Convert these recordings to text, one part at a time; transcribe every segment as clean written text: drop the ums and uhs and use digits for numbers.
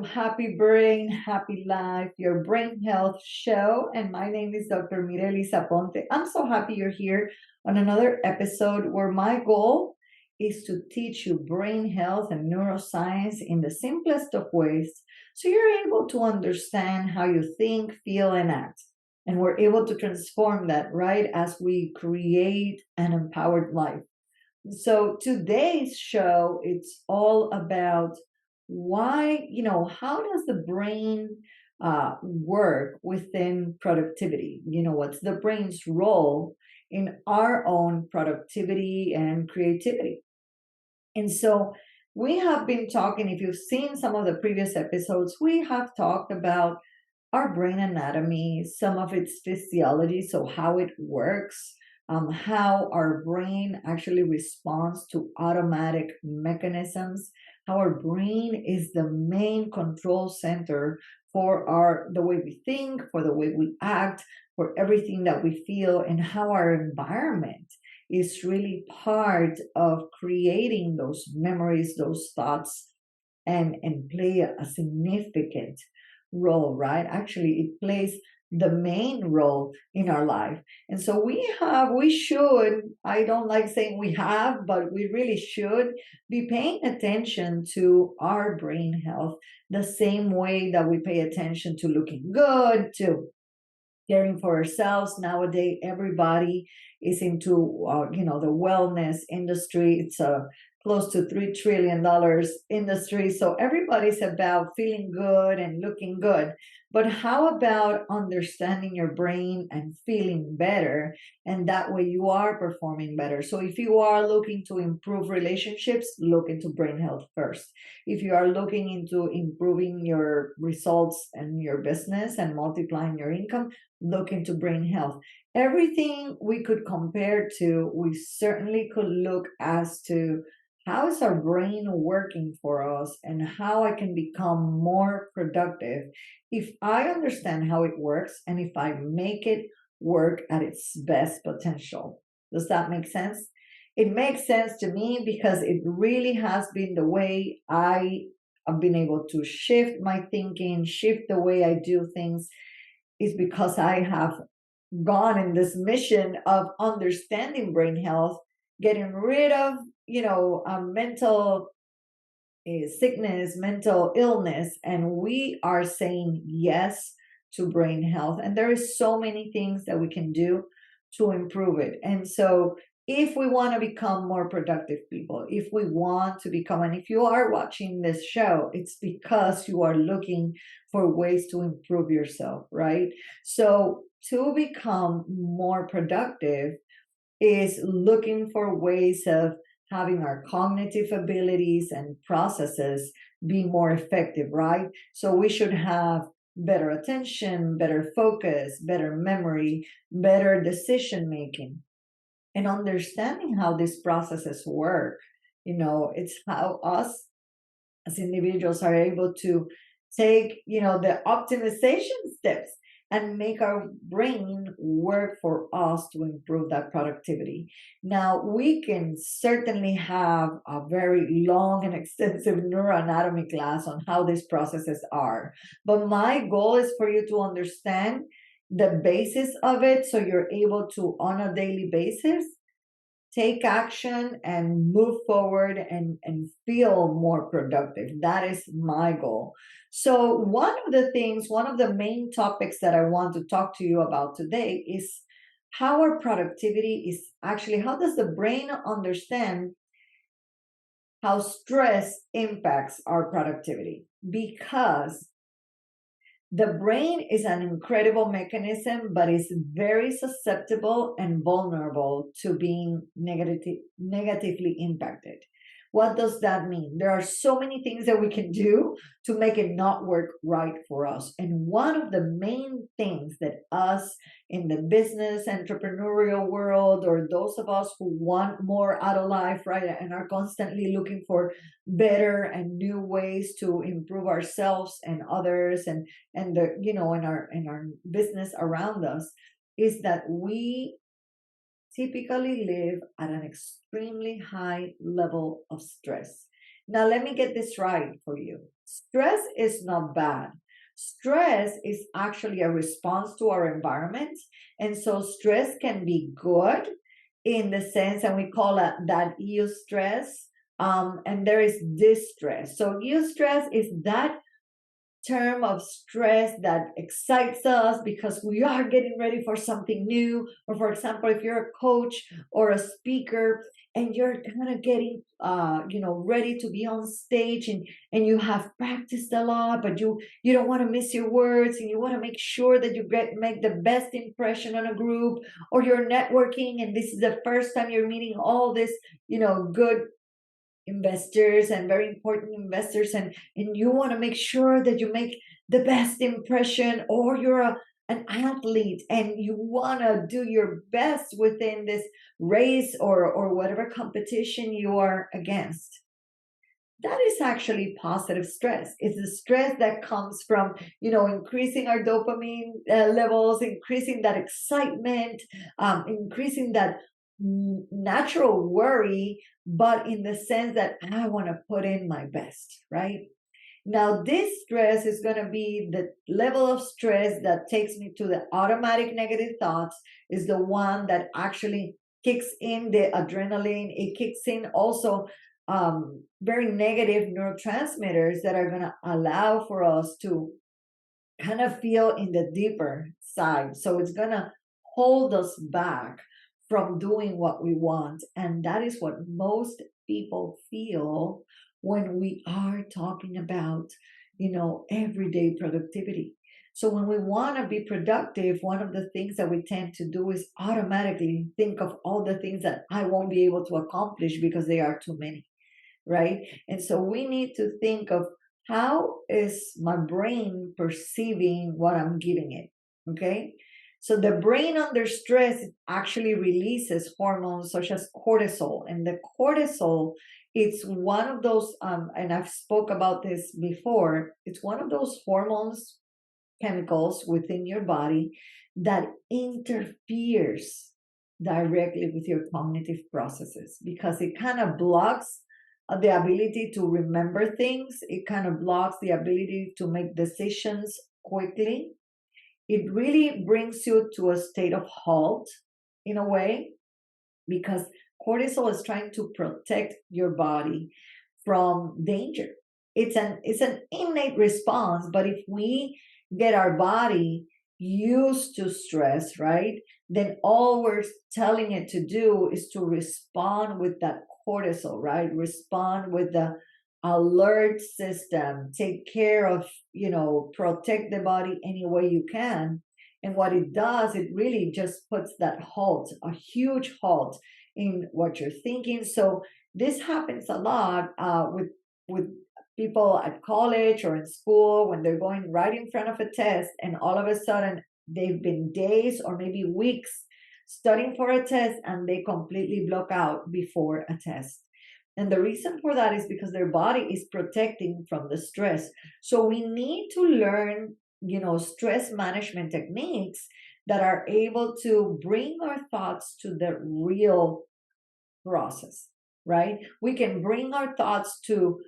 Happy Brain, Happy Life, your brain health show. And my name is Dr. Myrelis. I'm so happy you're here on another episode where my goal is to teach you brain health and neuroscience in the simplest of ways so you're able to understand how you think, feel, and act. And we're able to transform that, right, as we create an empowered life. So today's show, it's all about how does the brain work within productivity? What's the brain's role in our own productivity and creativity? And so we have been talking, if you've seen some of the previous episodes, we have talked about our brain anatomy, some of its physiology, so how it works, how our brain actually responds to automatic mechanisms, how our brain is the main control center for the way we think, for the way we act, for everything that we feel, and how our environment is really part of creating those memories, those thoughts, and play a significant role, right? Actually, it plays the main role in our life. And so I don't like saying we have, but we really should be paying attention to our brain health the same way that we pay attention to looking good, to caring for ourselves. Nowadays, everybody is into, the wellness industry. It's a close to $3 trillion industry. So everybody's about feeling good and looking good. But how about understanding your brain and feeling better? And that way you are performing better. So if you are looking to improve relationships, look into brain health first. If you are looking into improving your results and your business and multiplying your income, look into brain health. Everything we could compare to, we certainly could look as to how is our brain working for us and how I can become more productive if I understand how it works and if I make it work at its best potential. Does that make sense? It makes sense to me because it really has been the way I have been able to shift my thinking, shift the way I do things, is because I have gone in this mission of understanding brain health, getting rid of, mental sickness, mental illness, and we are saying yes to brain health. And there is so many things that we can do to improve it. And so if we want to become more productive people, if we want to become, and if you are watching this show, it's because you are looking for ways to improve yourself, right? So to become more productive is looking for ways of having our cognitive abilities and processes be more effective, right? So we should have better attention, better focus, better memory, better decision making, and understanding how these processes work. It's how us as individuals are able to take, the optimization steps and make our brain work for us to improve that productivity. Now, we can certainly have a very long and extensive neuroanatomy class on how these processes are. But my goal is for you to understand the basis of it so you're able to, on a daily basis, take action and move forward and feel more productive. That is my goal. So one of the main topics that I want to talk to you about today is how our productivity is actually, how does the brain understand how stress impacts our productivity? Because the brain is an incredible mechanism, but is very susceptible and vulnerable to being negatively impacted. What does that mean? There are so many things that we can do to make it not work right for us. And one of the main things that us in the business entrepreneurial world, or those of us who want more out of life, right, and are constantly looking for better and new ways to improve ourselves and others and the, in our business around us, is that we typically live at an extremely high level of stress. Now, let me get this right for you. Stress is not bad. Stress is actually a response to our environment. And so stress can be good in the sense, and we call it that eustress. And there is distress. So eustress is that term of stress that excites us because we are getting ready for something new. Or for example, if you're a coach or a speaker and you're kind of getting ready to be on stage, and you have practiced a lot, but you don't want to miss your words, and you want to make sure that you make the best impression on a group. Or you're networking and this is the first time you're meeting all this good investors and very important investors, and you want to make sure that you make the best impression. Or you're an athlete and you want to do your best within this race or whatever competition you are against. That is actually positive stress. It's the stress that comes from increasing our dopamine levels, increasing that excitement, increasing that natural worry, but in the sense that I want to put in my best, right? Now, this stress is going to be the level of stress that takes me to the automatic negative thoughts, is the one that actually kicks in the adrenaline. It kicks in also very negative neurotransmitters that are going to allow for us to kind of feel in the deeper side. So it's going to hold us back from doing what we want. And that is what most people feel when we are talking about, everyday productivity. So when we want to be productive, one of the things that we tend to do is automatically think of all the things that I won't be able to accomplish because they are too many, right? And so we need to think of, how is my brain perceiving what I'm giving it? Okay. So the brain under stress actually releases hormones such as cortisol. And the cortisol, it's one of those, and I've spoke about this before, it's one of those hormones, chemicals within your body that interferes directly with your cognitive processes, because it kind of blocks the ability to remember things. It kind of blocks the ability to make decisions quickly. It really brings you to a state of halt in a way, because cortisol is trying to protect your body from danger. It's an innate response, but if we get our body used to stress, right, then all we're telling it to do is to respond with that cortisol, right? Respond with the alert system, take care of, protect the body any way you can. And what it does, it really just puts that halt, a huge halt in what you're thinking. So this happens a lot with people at college or in school, when they're going right in front of a test, and all of a sudden they've been days or maybe weeks studying for a test, and they completely block out before a test. And the reason for that is because their body is protecting from the stress. So we need to learn, stress management techniques that are able to bring our thoughts to the real process, right? We can bring our thoughts to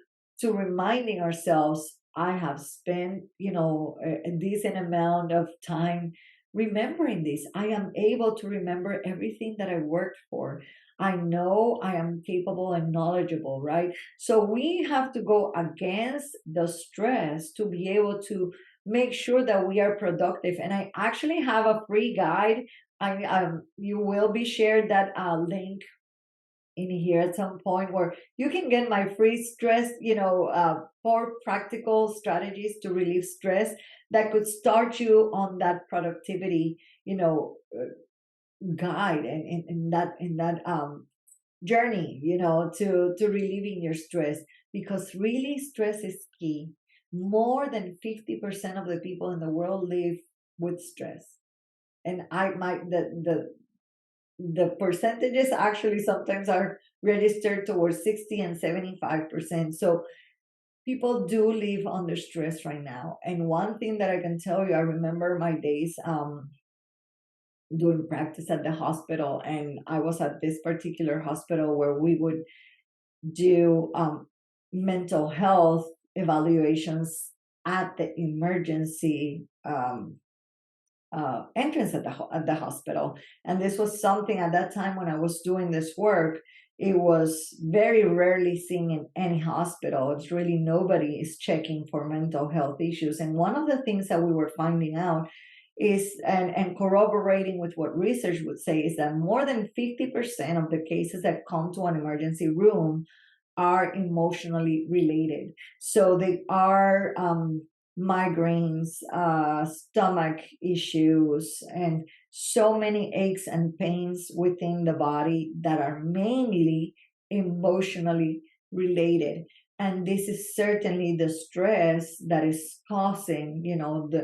reminding ourselves, I have spent, a decent amount of time remembering this. I am able to remember everything that I worked for. I know I am capable and knowledgeable, right? So we have to go against the stress to be able to make sure that we are productive. And I actually have a free guide. You will be shared that link in here at some point, where you can get my free stress, 4 practical strategies to relieve stress that could start you on that productivity, guide, and in that journey, to relieving your stress, because really stress is key. More than 50% of the people in the world live with stress. And I might the percentages actually sometimes are registered towards 60 and 75%. So people do live under stress right now. And one thing that I can tell you, I remember my days doing practice at the hospital, and I was at this particular hospital where we would do mental health evaluations at the emergency entrance at at the hospital. And this was something at that time when I was doing this work, it was very rarely seen in any hospital. It's really nobody is checking for mental health issues. And one of the things that we were finding out is, and corroborating with what research would say, is that more than 50% of the cases that come to an emergency room are emotionally related. So they are migraines, stomach issues, and so many aches and pains within the body that are mainly emotionally related. And this is certainly the stress that is causing,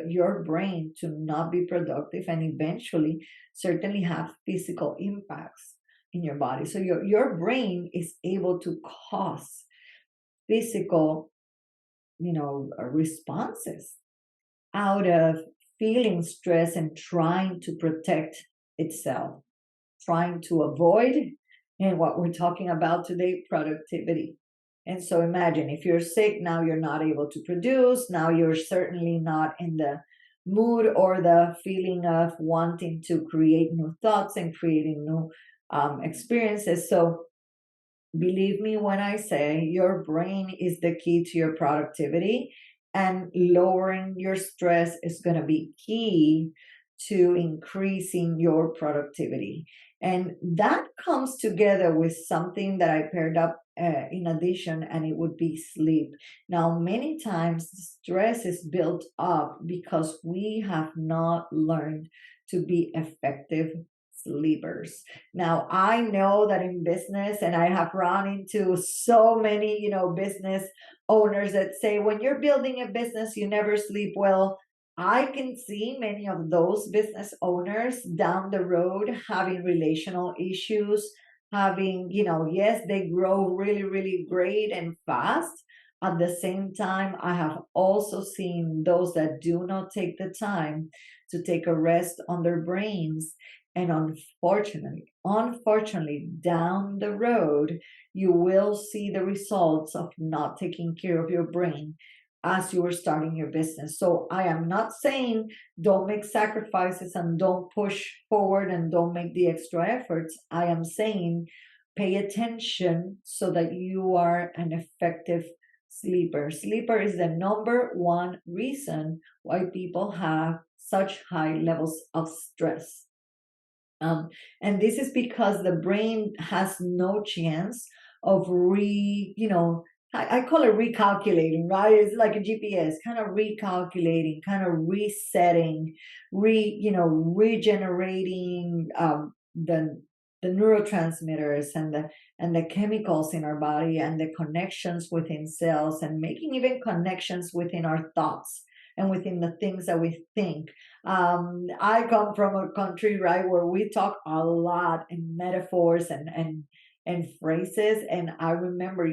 your brain to not be productive and eventually certainly have physical impacts in your body. So your brain is able to cause physical, responses out of feeling stress and trying to protect itself, trying to avoid, and what we're talking about today, productivity. And so imagine if you're sick, now you're not able to produce, now you're certainly not in the mood or the feeling of wanting to create new thoughts and creating new experiences. So believe me when I say your brain is the key to your productivity, and lowering your stress is going to be key to increasing your productivity. And that comes together with something that I paired up in addition, and it would be sleep. Now, many times stress is built up because we have not learned to be effective sleepers. Now, I know that in business, and I have run into so many, business owners that say, when you're building a business, you never sleep well. I can see many of those business owners down the road having relational issues, having, yes, they grow really, really great and fast. At the same time, I have also seen those that do not take the time to take a rest on their brains. And unfortunately, down the road, you will see the results of not taking care of your brain as you were starting your business. So I am not saying don't make sacrifices and don't push forward and don't make the extra efforts. I am saying pay attention so that you are an effective sleeper. Sleeper is the number one reason why people have such high levels of stress. Um, and this is because the brain has no chance of I call it recalculating, right? It's like a GPS, kind of recalculating, kind of resetting, regenerating the neurotransmitters and the chemicals in our body and the connections within cells, and making even connections within our thoughts and within the things that we think. I come from a country, right, where we talk a lot in metaphors and phrases. And I remember,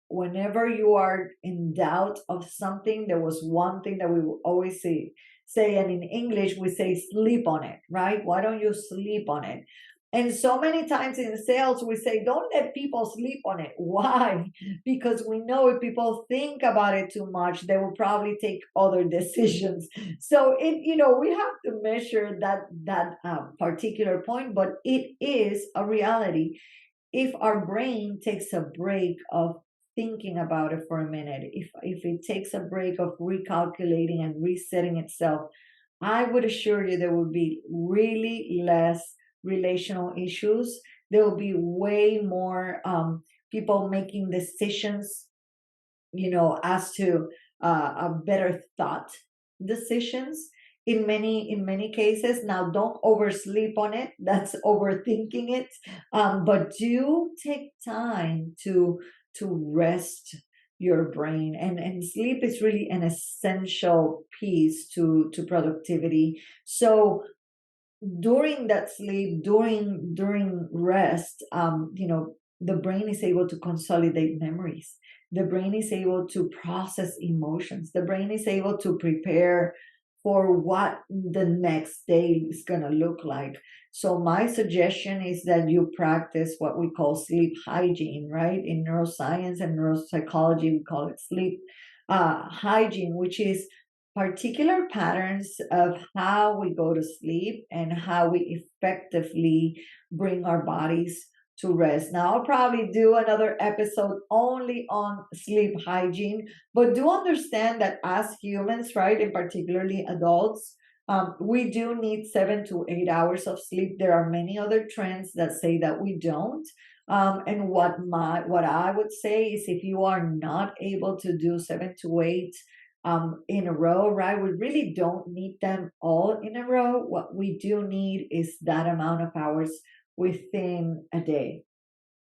whenever you are in doubt of something, there was one thing that we would always say, and in English we say sleep on it, right? Why don't you sleep on it? And so many times in sales, we say, don't let people sleep on it. Why? Because we know if people think about it too much, they will probably take other decisions. So we have to measure that particular point, but it is a reality. If our brain takes a break of thinking about it for a minute, if it takes a break of recalculating and resetting itself, I would assure you there would be really less relational issues. There will be way more people making decisions, as to a better thought decisions in many cases. Now, don't oversleep on it. That's overthinking it. But do take time to rest your brain, and sleep is really an essential piece to productivity. So during that sleep, during rest, the brain is able to consolidate memories. The brain is able to process emotions. The brain is able to prepare for what the next day is going to look like. So my suggestion is that you practice what we call sleep hygiene, right? In neuroscience and neuropsychology, we call it sleep hygiene, which is particular patterns of how we go to sleep and how we effectively bring our bodies to rest. Now, I'll probably do another episode only on sleep hygiene, but do understand that as humans, right, and particularly adults, we do need 7 to 8 hours of sleep. There are many other trends that say that we don't. And what I would say is, if you are not able to do 7 to 8 in a row, right? We really don't need them all in a row. What we do need is that amount of hours within a day.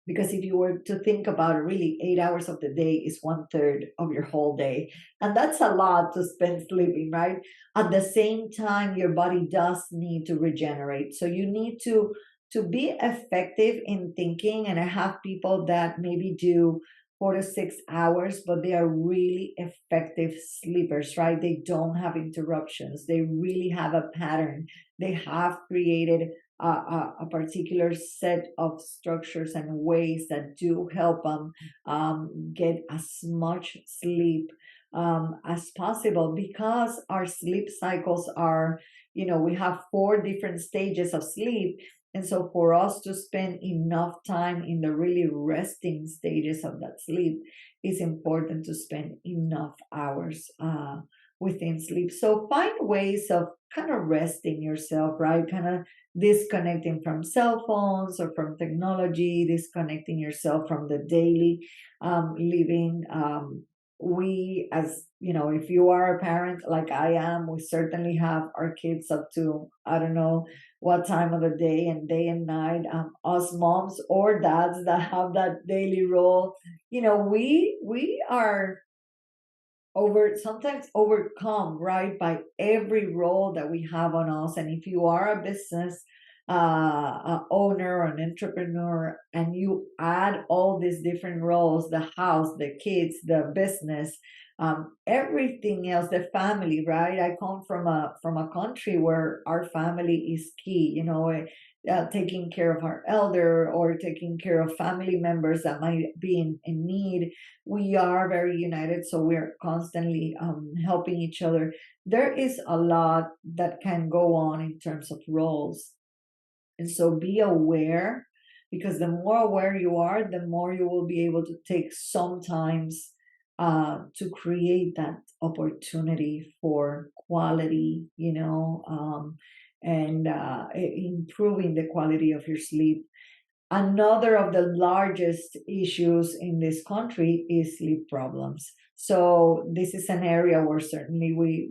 Because if you were to think about it, really, 8 hours of the day is one third of your whole day. And that's a lot to spend sleeping, right? At the same time, your body does need to regenerate. So you need to be effective in thinking. And I have people that maybe do 4 to 6 hours, but they are really effective sleepers, right? They don't have interruptions. They really have a pattern. They have created a particular set of structures and ways that do help them get as much sleep as possible, because our sleep cycles are, we have 4 different stages of sleep. And so, for us to spend enough time in the really resting stages of that sleep, it's important to spend enough hours within sleep. So, find ways of kind of resting yourself, right? Kind of disconnecting from cell phones or from technology, disconnecting yourself from the daily living. We, as you know, if you are a parent like I am, we certainly have our kids up to, I don't know what time of the day and night. Us moms or dads that have that daily role, we are sometimes overcome, right, by every role that we have on us. And if you are a business owner or an entrepreneur, and you add all these different roles, the house, the kids, the business, everything else, the family, right? I come from a country where our family is key, taking care of our elder or taking care of family members that might be in need. We are very united, so we're constantly helping each other. There is a lot that can go on in terms of roles, and so be aware, because the more aware you are, the more you will be able to take sometimes to create that opportunity for quality, and improving the quality of your sleep. Another of the largest issues in this country is sleep problems. So this is an area where certainly we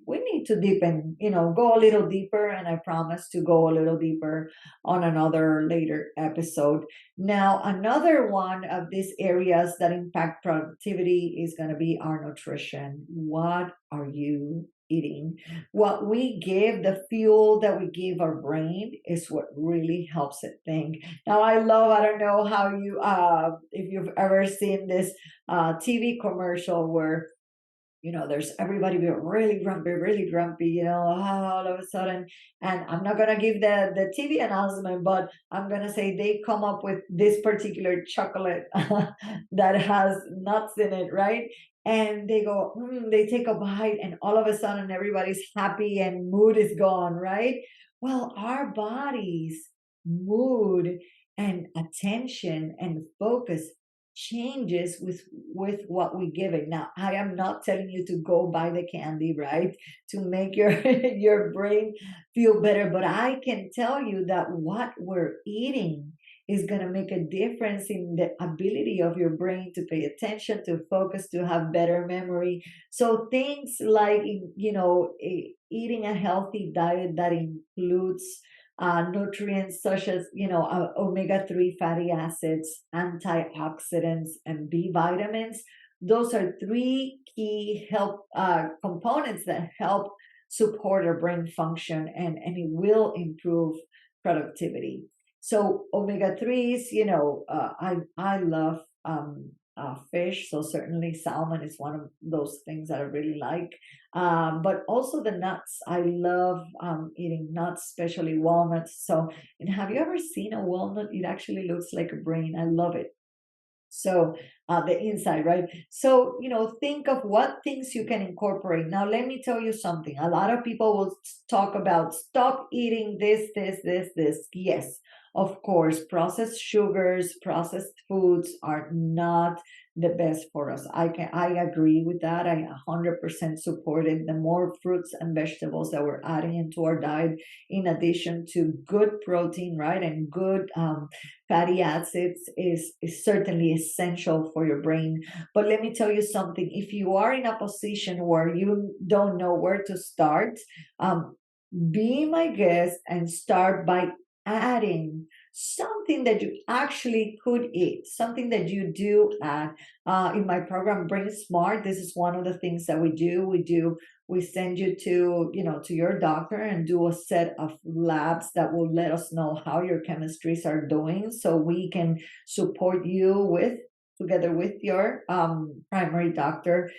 need to deepen, go a little deeper, and I promise to go a little deeper on another later episode. Now, another one of these areas that impact productivity is going to be our nutrition. What are you eating? What we give, the fuel that we give our brain, is what really helps it think. Now, I don't know how if you've ever seen this TV commercial where, there's everybody being really grumpy, all of a sudden. And I'm not going to give the TV announcement, but I'm going to say they come up with this particular chocolate that has nuts in it, right? And they go, they take a bite, and all of a sudden everybody's happy and mood is gone, right? Well, our bodies, mood, and attention and focus changes with what we give it. Now, I am not telling you to go buy the candy, right, to make your your brain feel better, but I can tell you that what we're eating is going to make a difference in the ability of your brain to pay attention, to focus, to have better memory. So things like, eating a healthy diet that includes nutrients such as, omega-3 fatty acids, antioxidants, and B vitamins. Those are 3 key help components that help support our brain function, and it will improve productivity. So omega-3s, I love fish, so certainly salmon is one of those things that I really like. But also the nuts. I love eating nuts, especially walnuts. So, and have you ever seen a walnut? It actually looks like a brain. I love it. So the inside, right? So, think of what things you can incorporate. Now, let me tell you something. A lot of people will talk about stop eating this. Yes, of course, processed sugars, processed foods are not the best for us. I agree with that. I 100% support it. The more fruits and vegetables that we're adding into our diet, in addition to good protein, right, and good fatty acids is certainly essential for your brain. But let me tell you something. If you are in a position where you don't know where to start, um, be my guest and start by adding something that you actually could eat, something that you do add. In my program, Brain Smart, this is one of the things that we send you to your doctor and do a set of labs that will let us know how your chemistries are doing, so we can support you together with your primary doctor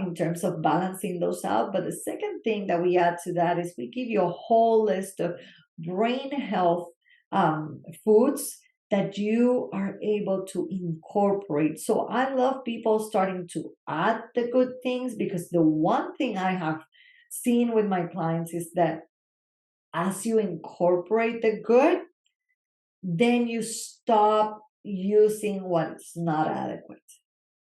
in terms of balancing those out. But the second thing that we add to that is we give you a whole list of brain health foods that you are able to incorporate. So I love people starting to add the good things, because the one thing I have seen with my clients is that as you incorporate the good, then you stop using what's not adequate,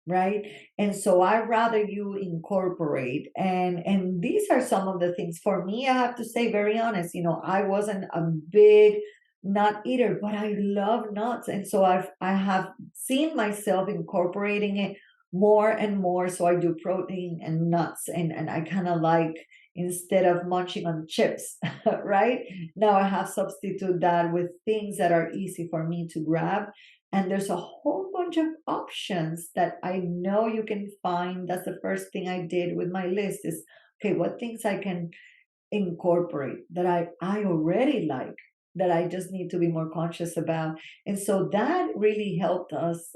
right? And so I rather you incorporate, and these are some of the things. For me, I have to say, very honest, I wasn't a big nut eater, but I love nuts, and so I have seen myself incorporating it more and more. So I do protein and nuts, and I kind of like, instead of munching on chips, right, now I have substitute that with things that are easy for me to grab. And there's a whole bunch of options that I know you can find. That's the first thing I did with my list is, okay, what things I can incorporate that I already like, that I just need to be more conscious about. And so that really helped us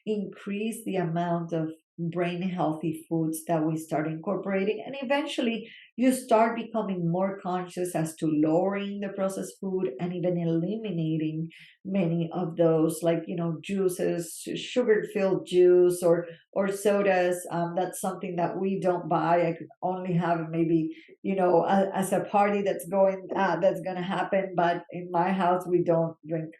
increase the amount of brain healthy foods that we start incorporating. And eventually you start becoming more conscious as to lowering the processed food and even eliminating many of those, like, juices, sugar filled juice, or sodas. That's something that we don't buy. I could only have it maybe, as a party that's going to happen. But in my house, we don't drink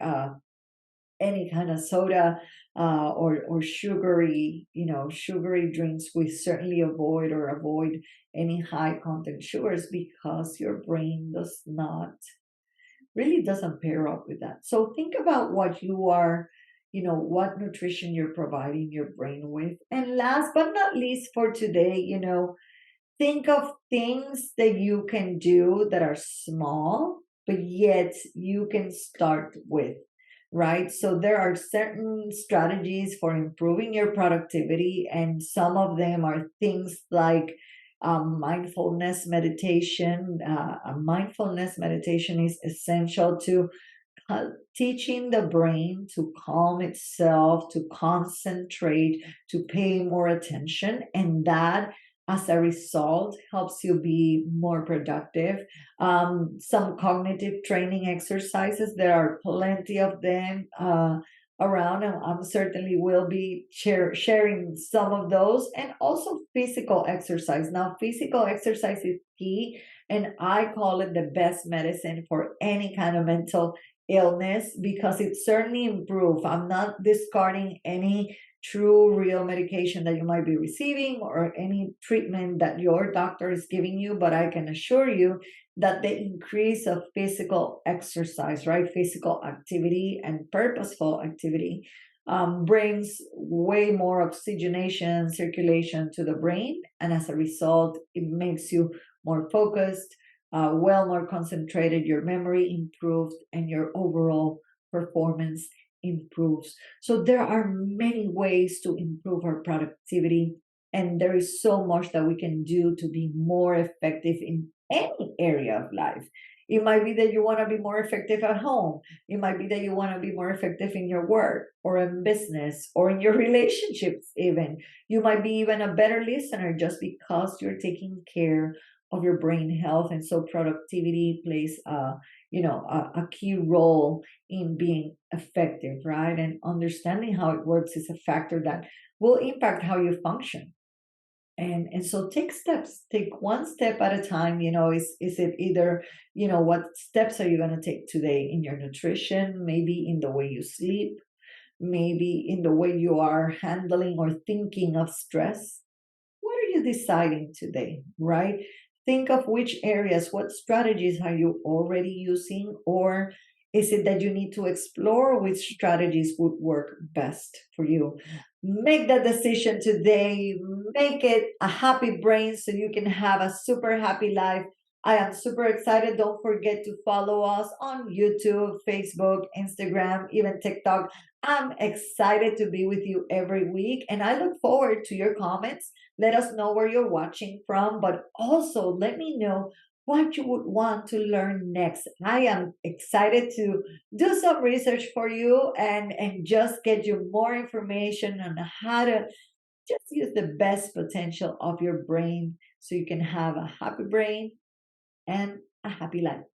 any kind of soda, or sugary drinks. We certainly avoid any high content sugars, because your brain really doesn't pair up with that. So think about what you are, what nutrition you're providing your brain with. And last but not least for today, think of things that you can do that are small, but yet you can start with, right? So there are certain strategies for improving your productivity, and some of them are things like mindfulness meditation. Mindfulness meditation is essential to teaching the brain to calm itself, to concentrate, to pay more attention. And that, as a result, helps you be more productive. Some cognitive training exercises, there are plenty of them around, and I certainly will be sharing some of those. And also physical exercise. Now, physical exercise is key, and I call it the best medicine for any kind of mental illness, because it certainly improves. I'm not discarding any true real medication that you might be receiving or any treatment that your doctor is giving you, but I can assure you that the increase of physical exercise, right, physical activity and purposeful activity, brings way more oxygenation, circulation to the brain, and as a result, it makes you more focused, well more concentrated, your memory improves, and your overall performance improves. So there are many ways to improve our productivity, and there is so much that we can do to be more effective in any area of life. It might be that you want to be more effective at home. It might be that you want to be more effective in your work or in business or in your relationships even. You might be even a better listener just because you're taking care of your brain health. And so productivity plays a key role in being effective, right? And understanding how it works is a factor that will impact how you function. And so take steps, take one step at a time. Is it either, what steps are you going to take today in your nutrition, maybe in the way you sleep, maybe in the way you are handling or thinking of stress? What are you deciding today, right? Think of which areas, what strategies are you already using, or is it that you need to explore which strategies would work best for you? Make that decision today. Make it a happy brain so you can have a super happy life. I am super excited. Don't forget to follow us on YouTube, Facebook, Instagram, even TikTok. I'm excited to be with you every week, and I look forward to your comments. Let us know where you're watching from, but also let me know what you would want to learn next. I am excited to do some research for you and just get you more information on how to just use the best potential of your brain so you can have a happy brain and a happy life.